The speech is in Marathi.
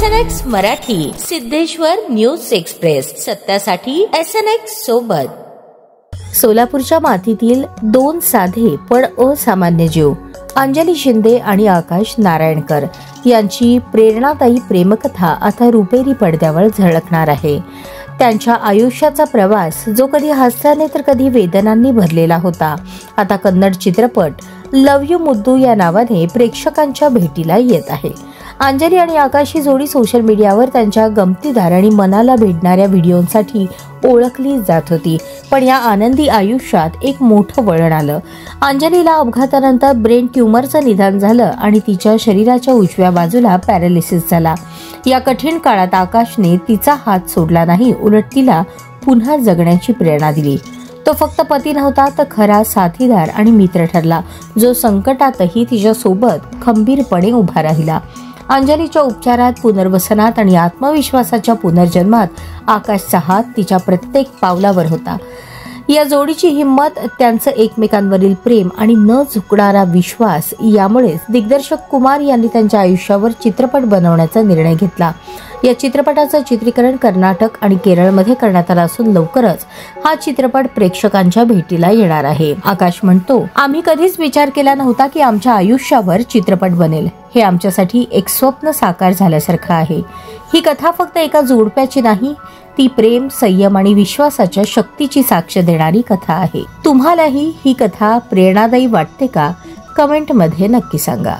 SNX Marathi, Siddheshwar news express, सत्यासाठी SNX सोबत। सोलापूरच्या मातीतील दोन साधे पण असामान्य जीव, अंजली शिंदे आणि आकाश नारायणकर यांची प्रेरणादायी प्रेमकथा आता रुपेरी पडद्यावर झळकणार आहे। त्यांच्या आयुष्याचा प्रवास जो कधी हास्याने तर कधी वेदनांनी भरलेला होता, आता कन्नड चित्रपट लव यू मुद्दू या नावाने प्रेक्षकांच्या भेटीला येत आहे। अंजली आणि आकाश ही जोडी सोशल मीडियावर त्यांच्या गमतीदार आणि मनाला भिडणाऱ्या व्हिडिओंसाठी ओळखली जात होती, पण या आनंदी आयुष्यात एक मोठं वळण आलं। अंजलीला अपघातानंतर ब्रेन ट्यूमरचं निदान झालं आणि तिच्या शरीराच्या उजव्या बाजूला पॅरालिसिस झाला। या कठीण काळात आकाशने तिचा हात सोडला नाही, उलट तिला पुन्हा जगण्याची प्रेरणा दिली। तो फक्त पती नव्हता तर खरा साथीदार आणि मित्र ठरला, जो संकटातही तिच्या सोबत खंबीरपणे उभा राहिला। अंजलीच्या उपचारात, पुनर्वसनात आणि आत्मविश्वासाच्या पुनर्जन्मात आकाशचा हात तिच्या प्रत्येक पावलावर होता। या जोडीची हिंमत, त्यांचं एकमेकांवरील प्रेम आणि न झुकणारा विश्वास यामुळेच दिग्दर्शक कुमार यांनी त्यांच्या आयुष्यावर चित्रपट बनवण्याचा निर्णय घेतला। या चित्रपटाचं चित्रीकरण कर्नाटक आणि केरळमध्ये करण्यात आलं असून लवकरच हा चित्रपट प्रेक्षकांच्या भेटीला येणार आहे। आकाश म्हणतो, आम्ही कधीच विचार केला नव्हता की आमच्या आयुष्यावर चित्रपट बनेल। हे आमच्यासाठी एक स्वप्न साकार झाल्यासारखं आहे। ही कथा फक्त एका जोडप्याची नाही, ती प्रेम, संयम आणि विश्वासाच्या शक्तीची साक्ष देणारी कथा आहे। तुम्हालाही ही कथा प्रेरणादायी वाटते का? कमेंटमध्ये नक्की सांगा।